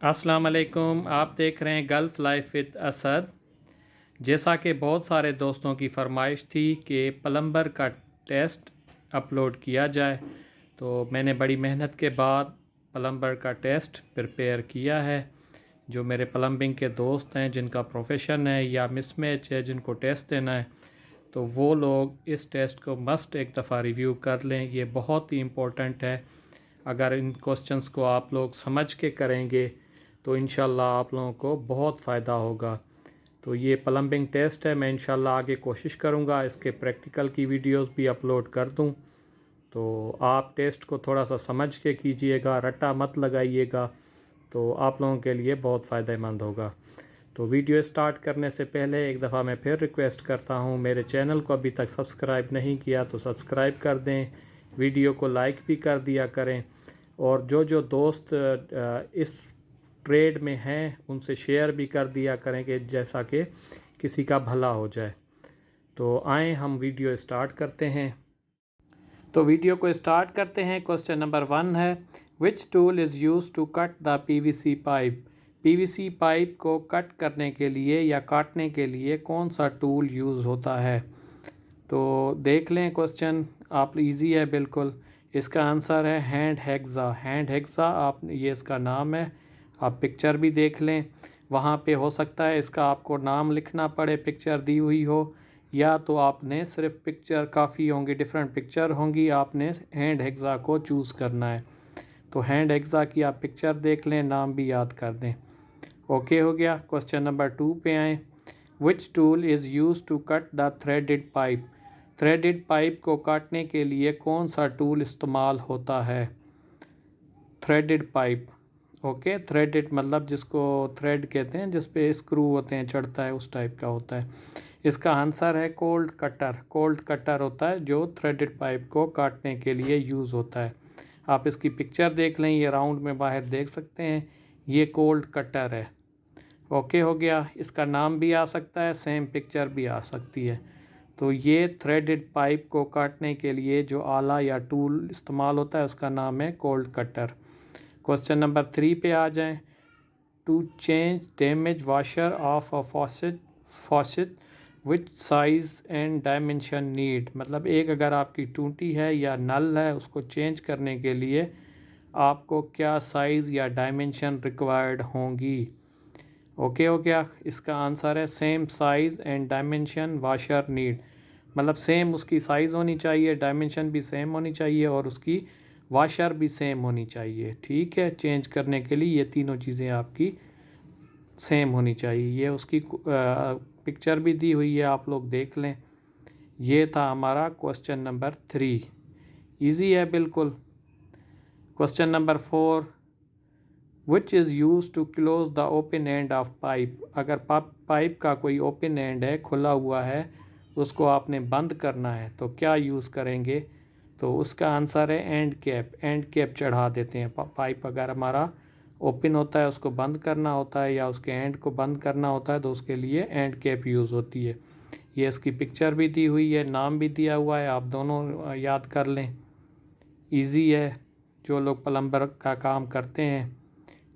अस्सलाम वालेकुम। आप देख रहे हैं गल्फ़ लाइफ विद असद। जैसा कि बहुत सारे दोस्तों की फरमाइश थी कि प्लम्बर का टेस्ट अपलोड किया जाए, तो मैंने बड़ी मेहनत के बाद प्लम्बर का टेस्ट प्रिपेयर किया है। जो मेरे प्लम्बिंग के दोस्त हैं जिनका प्रोफेशन है या मिसमैच है जिनको टेस्ट देना है, तो वो लोग इस टेस्ट को मस्ट एक दफ़ा रिव्यू कर लें। ये बहुत ही इम्पोर्टेंट है। अगर इन क्वेश्चंस को आप लोग समझ के करेंगे तो इंशाल्लाह आप लोगों को बहुत फ़ायदा होगा। तो ये प्लम्बिंग टेस्ट है, मैं इंशाल्लाह आगे कोशिश करूँगा इसके प्रैक्टिकल की वीडियोस भी अपलोड कर दूँ। तो आप टेस्ट को थोड़ा सा समझ के कीजिएगा, रट्टा मत लगाइएगा, तो आप लोगों के लिए बहुत फ़ायदेमंद होगा। तो वीडियो स्टार्ट करने से पहले एक दफ़ा मैं फिर रिक्वेस्ट करता हूँ, मेरे चैनल को अभी तक सब्सक्राइब नहीं किया तो सब्सक्राइब कर दें, वीडियो को लाइक भी कर दिया करें, और जो दोस्त इस ट्रेड में हैं उनसे शेयर भी कर दिया करें कि जैसा कि किसी का भला हो जाए। तो आएँ हम वीडियो स्टार्ट करते हैं। तो वीडियो को स्टार्ट करते हैं। क्वेश्चन नंबर 1 है, which tool is use to cut the PVC pipe. PVC pipe को कट करने के लिए या काटने के लिए कौन सा टूल यूज़ होता है। तो देख लें क्वेश्चन, आप इजी है बिल्कुल। इसका आंसर है हैंड हेक्सा। हैंड हेक्सा आप ये इसका नाम है। आप पिक्चर भी देख लें, वहाँ पे हो सकता है इसका आपको नाम लिखना पड़े, पिक्चर दी हुई हो, या तो आपने सिर्फ पिक्चर काफ़ी होंगी, डिफरेंट पिक्चर होंगी, आपने हैंड हेक्सा को चूज़ करना है। तो हैंड हेक्सा की आप पिक्चर देख लें, नाम भी याद कर दें। ओके हो गया। क्वेश्चन नंबर 2 पे आएँ। Which tool is use to cut the threaded pipe. Threaded pipe को काटने के लिए कौन सा टूल इस्तेमाल होता है। थ्रेडेड पाइप, ओके, थ्रेडेड मतलब जिसको थ्रेड कहते हैं, जिस पे स्क्रू होते हैं, चढ़ता है, उस टाइप का होता है। इसका आंसर है कोल्ड कटर। कोल्ड कटर होता है जो थ्रेडेड पाइप को काटने के लिए यूज़ होता है। आप इसकी पिक्चर देख लें, ये राउंड में बाहर देख सकते हैं, ये कोल्ड कटर है। ओके हो गया। इसका नाम भी आ सकता है, सेम पिक्चर भी आ सकती है। तो ये थ्रेडेड पाइप को काटने के लिए जो आला या टूल इस्तेमाल होता है उसका नाम है कोल्ड कटर। क्वेश्चन नंबर 3 पे आ जाएं। To change damage washer of a faucet which size and dimension need. मतलब एक अगर आपकी टूटी है या नल है, उसको चेंज करने के लिए आपको क्या साइज़ या डायमेंशन रिक्वायर्ड होंगी। ओके हो गया। इसका आंसर है same size and dimension washer need. मतलब सेम उसकी साइज़ होनी चाहिए, डायमेंशन भी सेम होनी चाहिए, और उसकी वाशर भी सेम होनी चाहिए। ठीक है, चेंज करने के लिए ये तीनों चीज़ें आपकी सेम होनी चाहिए। ये उसकी पिक्चर भी दी हुई है, आप लोग देख लें। ये था हमारा क्वेश्चन नंबर 3। इजी है बिल्कुल। Question number 4, which is use to close the open end of pipe. अगर पाइप का कोई ओपन एंड है, खुला हुआ है, उसको आपने बंद करना है तो क्या यूज़ करेंगे। तो उसका आंसर है एंड कैप। एंड कैप चढ़ा देते हैं। पाइप अगर हमारा ओपन होता है, उसको बंद करना होता है या उसके एंड को बंद करना होता है, तो उसके लिए एंड कैप यूज़ होती है। ये इसकी पिक्चर भी दी हुई है, नाम भी दिया हुआ है, आप दोनों याद कर लें। इजी है। जो लोग प्लम्बर का काम करते हैं,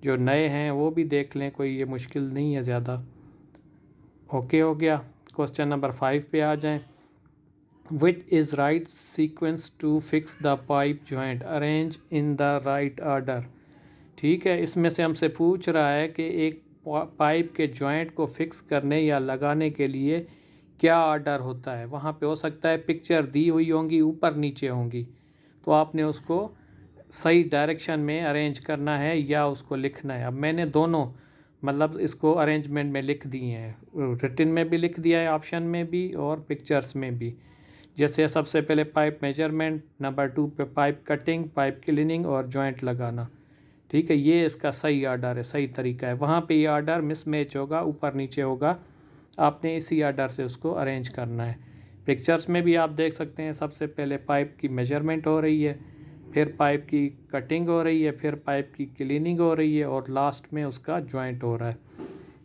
जो नए हैं, वो भी देख लें, कोई ये मुश्किल नहीं है ज़्यादा। ओके हो गया। क्वेश्चन नंबर 5 पे आ जाएं। Which is right sequence to fix the pipe joint, arrange in the right order. ठीक है, इसमें से हमसे पूछ रहा है कि एक पाइप के जॉइंट को फिक्स करने या लगाने के लिए क्या ऑर्डर होता है। वहाँ पे हो सकता है पिक्चर दी हुई होंगी, ऊपर नीचे होंगी, तो आपने उसको सही डायरेक्शन में अरेंज करना है या उसको लिखना है। अब मैंने दोनों मतलब इसको अरेंजमेंट में लिख दिए हैं, रिटन में भी लिख दिया है, ऑप्शन में भी और पिक्चर्स में भी। जैसे सबसे पहले पाइप मेजरमेंट, नंबर 2 पे पाइप कटिंग, पाइप क्लीनिंग और जॉइंट लगाना। ठीक है, ये इसका सही आर्डर है, सही तरीका है। वहाँ पे ये आर्डर मिसमैच होगा, ऊपर नीचे होगा, आपने इसी आर्डर से उसको अरेंज करना है। पिक्चर्स में भी आप देख सकते हैं, सबसे पहले पाइप की मेजरमेंट हो रही है, फिर पाइप की कटिंग हो रही है, फिर पाइप की क्लीनिंग हो रही है, और लास्ट में उसका जॉइंट हो रहा है।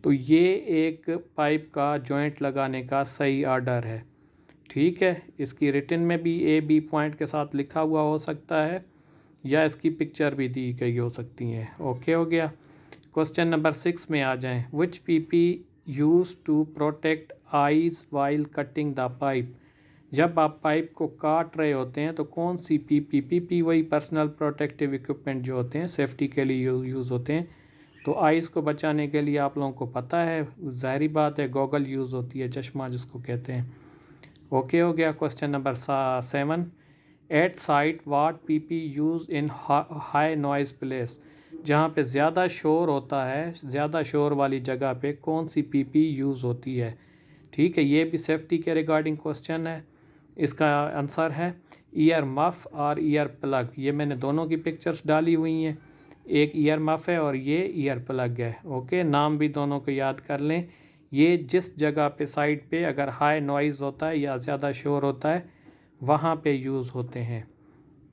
तो ये एक पाइप का जॉइंट लगाने का सही आर्डर है। ठीक है, इसकी रिटन में भी ए बी पॉइंट के साथ लिखा हुआ हो सकता है, या इसकी पिक्चर भी दी गई हो सकती है। ओके हो गया। क्वेश्चन नंबर 6 में आ जाएं। Which PP use to protect eyes while cutting the pipe. जब आप पाइप को काट रहे होते हैं तो कौन सी पीपी वही पर्सनल प्रोटेक्टिव इक्विपमेंट जो होते हैं सेफ्टी के लिए यूज़ होते हैं। तो आइज़ को बचाने के लिए आप लोगों को पता है, ज़ाहिरी बात है, गॉगल यूज़ होती है, चश्मा जिसको कहते हैं। ओके हो गया। Question number 7, at site what PP use in high noise place. जहाँ पे ज़्यादा शोर होता है, ज़्यादा शोर वाली जगह पे कौन सी पीपी यूज़ होती है। ठीक है, ये भी सेफ्टी के रिगार्डिंग क्वेश्चन है। इसका आंसर है ईयर मफ़ और ईयर प्लग। ये मैंने दोनों की पिक्चर्स डाली हुई हैं, एक ईयर मफ़ है और ये ईयर प्लग है। ओके, नाम भी दोनों को याद कर लें। ये जिस जगह पे साइड पे अगर हाई नॉइज़ होता है या ज़्यादा शोर होता है वहाँ पे यूज़ होते हैं।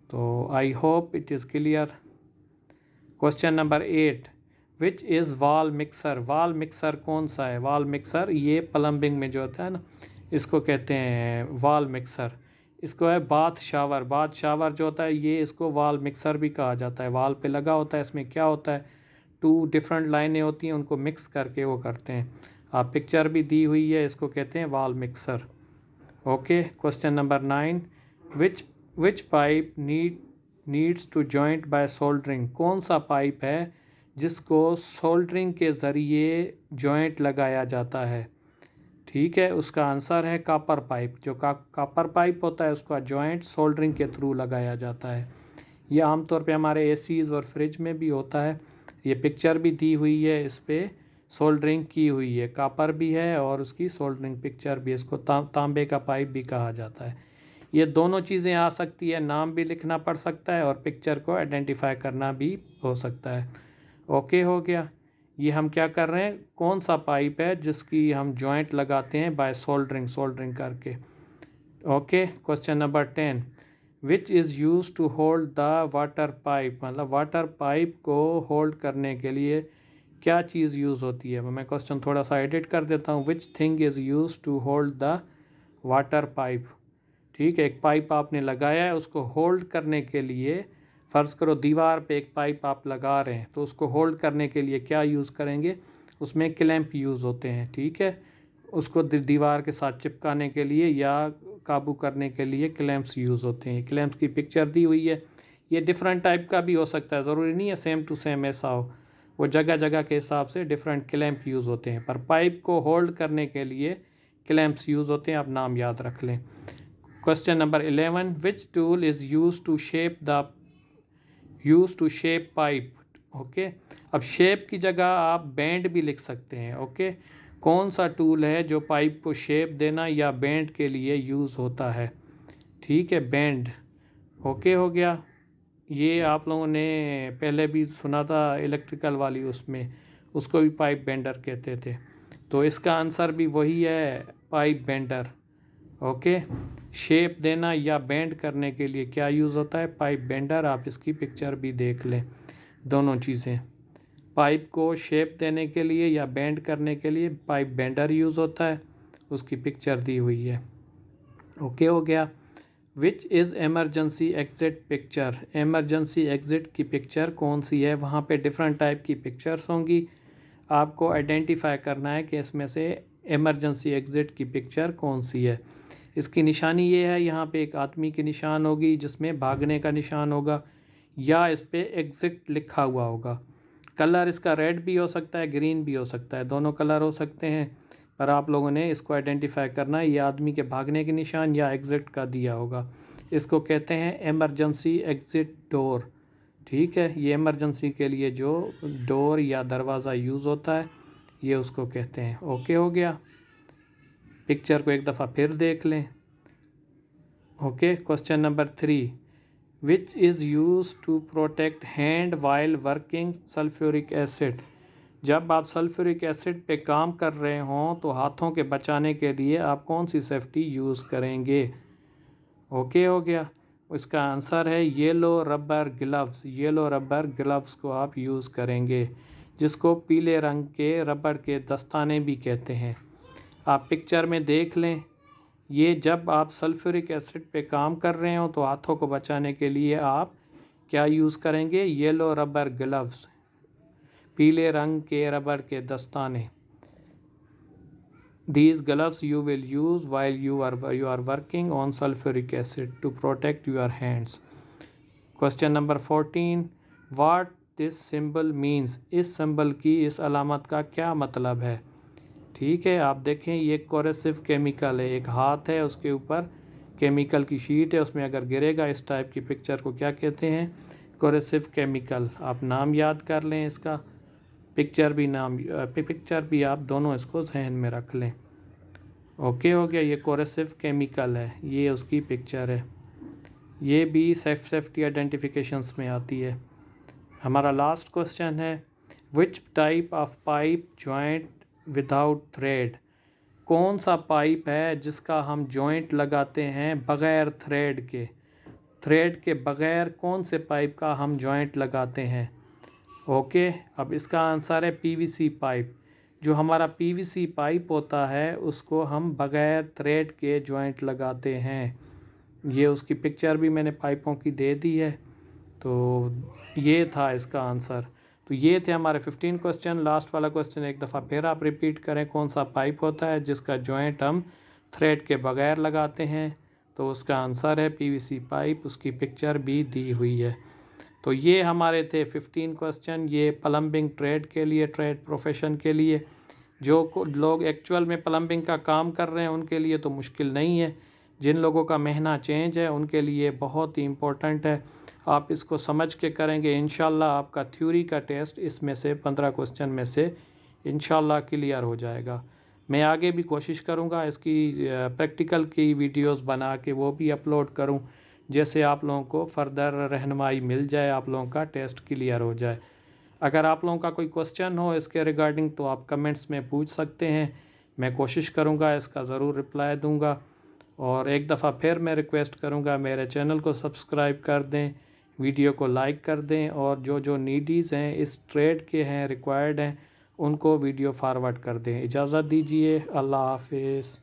तो I hope it is clear. Question number 8, which is वाल मिक्सर। वाल मिक्सर कौन सा है। वाल मिक्सर ये प्लम्बिंग में जो होता है ना, इसको कहते हैं वाल मिक्सर। इसको है बाथ शावर। बाथ शावर जो होता है ये इसको वाल मिक्सर भी कहा जाता है। वाल पे लगा होता है, इसमें क्या होता है, 2 डिफरेंट लाइनें होती हैं, उनको मिक्स करके वो करते हैं। आप पिक्चर भी दी हुई है, इसको कहते हैं wall mixer. Okay. Question number 9, which pipe needs to joint by soldering. कौन सा पाइप है जिसको सोल्डरिंग के ज़रिए जॉइंट लगाया जाता है। ठीक है, उसका आंसर है कॉपर पाइप। जो कॉपर पाइप होता है उसका जॉइंट सोल्डरिंग के थ्रू लगाया जाता है। ये आमतौर पे हमारे एसीज़ और फ्रिज में भी होता है। ये पिक्चर भी दी हुई है, इस पर सोल्डरिंग की हुई है, कॉपर भी है और उसकी सोल्डरिंग पिक्चर भी। इसको तांबे का पाइप भी कहा जाता है। ये दोनों चीज़ें आ सकती है, नाम भी लिखना पड़ सकता है और पिक्चर को आइडेंटिफाई करना भी हो सकता है। ओके हो गया। ये हम क्या कर रहे हैं, कौन सा पाइप है जिसकी हम जॉइंट लगाते हैं बाय सोल्डरिंग करके। Okay. Question number 10, which is use to hold the water pipe. मतलब वाटर पाइप को होल्ड करने के लिए क्या चीज़ यूज़ होती है। मैं क्वेश्चन थोड़ा सा एडिट कर देता हूँ। Which thing is use to hold the water pipe. ठीक है, एक पाइप आपने लगाया है, उसको होल्ड करने के लिए, फ़र्ज़ करो दीवार पे एक पाइप आप लगा रहे हैं, तो उसको होल्ड करने के लिए क्या यूज़ करेंगे, उसमें क्लैंप यूज़ होते हैं। ठीक है, उसको दीवार के साथ चिपकाने के लिए या काबू करने के लिए क्लैंप्स यूज़ होते हैं। क्लैंप्स की पिक्चर दी हुई है। ये डिफरेंट टाइप का भी हो सकता है, ज़रूरी नहीं है सेम टू सेम ऐसा हो, वो जगह जगह के हिसाब से डिफरेंट क्लैंप यूज़ होते हैं, पर पाइप को होल्ड करने के लिए क्लैंप्स यूज़ होते हैं। आप नाम याद रख लें। Question number 11, which tool is use to shape pipe. Okay, अब शेप की जगह आप बैंड भी लिख सकते हैं। ओके, कौन सा टूल है जो पाइप को शेप देना या बैंड के लिए यूज़ होता है। ठीक है, बैंड। ओके हो गया। ये आप लोगों ने पहले भी सुना था इलेक्ट्रिकल वाली, उसमें उसको भी पाइप बेंडर कहते थे। तो इसका आंसर भी वही है, पाइप बेंडर। ओके, शेप देना या बेंड करने के लिए क्या यूज़ होता है, पाइप बेंडर। आप इसकी पिक्चर भी देख लें, दोनों चीज़ें। पाइप को शेप देने के लिए या बेंड करने के लिए पाइप बेंडर यूज़ होता है, उसकी पिक्चर दी हुई है। ओके हो गया। Which is emergency exit picture. Emergency exit की पिक्चर कौन सी है। वहाँ पे डिफरेंट टाइप की पिक्चर्स होंगी, आपको आइडेंटिफाई करना है कि इसमें से एमरजेंसी एग्ज़िट की पिक्चर कौन सी है। इसकी निशानी ये है, यहाँ पे एक आदमी की निशान होगी जिसमें भागने का निशान होगा, या इस पर एग्ज़िट लिखा हुआ होगा। कलर इसका रेड भी हो सकता है, ग्रीन भी हो सकता है, दोनों कलर हो सकते हैं, पर आप लोगों ने इसको आइडेंटिफाई करना है, ये आदमी के भागने के निशान या एग्ज़िट का दिया होगा। इसको कहते हैं एमरजेंसी एग्ज़िट डोर। ठीक है, ये इमरजेंसी के लिए जो डोर या दरवाज़ा यूज़ होता है ये उसको कहते हैं। ओके हो गया। पिक्चर को एक दफ़ा फिर देख लें। Okay. Question number 3, which is use to protect hand while working sulphuric acid. जब आप सल्फ्यूरिक एसिड पे काम कर रहे हों तो हाथों के बचाने के लिए आप कौन सी सेफ्टी यूज़ करेंगे। ओके हो गया। इसका आंसर है yellow rubber gloves. Yellow rubber gloves को आप यूज़ करेंगे, जिसको पीले रंग के रबर के दस्ताने भी कहते हैं। आप पिक्चर में देख लें, ये जब आप सल्फ्यूरिक एसिड पे काम कर रहे हो तो हाथों को बचाने के लिए आप क्या यूज़ करेंगे, येलो रबर ग्लव्स। पीले रंग के रबर के दस्ताने। These gloves you will use while you are working on sulfuric acid to protect your hands. Question number 14. What this symbol means? इस सिंबल की, इस अलामत का क्या मतलब है? ठीक है, आप देखें ये कोरेसिव केमिकल है, एक हाथ है उसके ऊपर केमिकल की शीट है, उसमें अगर गिरेगा इस टाइप की पिक्चर को क्या कहते हैं? Coercive chemical. आप नाम याद कर लें इसका, पिक्चर भी आप दोनों इसको जहन में रख लें। ओके हो गया, ये कोरेसिव केमिकल है, ये उसकी पिक्चर है। ये भी सेफ्टी आइडेंटिफिकेशंस में आती है। हमारा लास्ट क्वेश्चन है, which type of pipe joint without thread? कौन सा पाइप है जिसका हम जॉइंट लगाते हैं बग़ैर थ्रेड के? थ्रेड के बग़ैर कौन से पाइप का हम जॉइंट लगाते हैं? ओके, अब इसका आंसर है पीवीसी पाइप। जो हमारा पीवीसी पाइप होता है उसको हम बग़ैर थ्रेड के जॉइंट लगाते हैं। ये उसकी पिक्चर भी मैंने पाइपों की दे दी है। तो ये था इसका आंसर। तो ये थे हमारे 15 क्वेश्चन। लास्ट वाला क्वेश्चन एक दफ़ा फिर आप रिपीट करें, कौन सा पाइप होता है जिसका जॉइंट हम थ्रेड के बग़ैर लगाते हैं? तो उसका आंसर है पीवीसी पाइप, उसकी पिक्चर भी दी हुई है। तो ये हमारे थे 15 क्वेश्चन, ये प्लम्बिंग ट्रेड के लिए, ट्रेड प्रोफेशन के लिए। जो लोग एक्चुअल में प्लम्बिंग का काम कर रहे हैं उनके लिए तो मुश्किल नहीं है, जिन लोगों का महना चेंज है उनके लिए बहुत ही इम्पोर्टेंट है। आप इसको समझ के करेंगे, इंशाल्लाह आपका थ्योरी का टेस्ट इसमें से 15 क्वेश्चन में से इंशाल्लाह क्लियर हो जाएगा। मैं आगे भी कोशिश करूँगा इसकी प्रैक्टिकल की वीडियोस बना के वो भी अपलोड करूँ, जैसे आप लोगों को फ़र्दर रहनुमाई मिल जाए, आप लोगों का टेस्ट क्लियर हो जाए। अगर आप लोगों का कोई क्वेश्चन हो इसके रिगार्डिंग तो आप कमेंट्स में पूछ सकते हैं, मैं कोशिश करूँगा इसका ज़रूर रिप्लाई दूँगा। और एक दफ़ा फिर मैं रिक्वेस्ट करूँगा, मेरे चैनल को सब्सक्राइब कर दें, वीडियो को लाइक कर दें, और जो नीडीज़ हैं, इस ट्रेड के हैं, रिक्वायर्ड हैं, उनको वीडियो फारवर्ड कर दें। इजाज़त दीजिए, अल्लाह हाफिज़।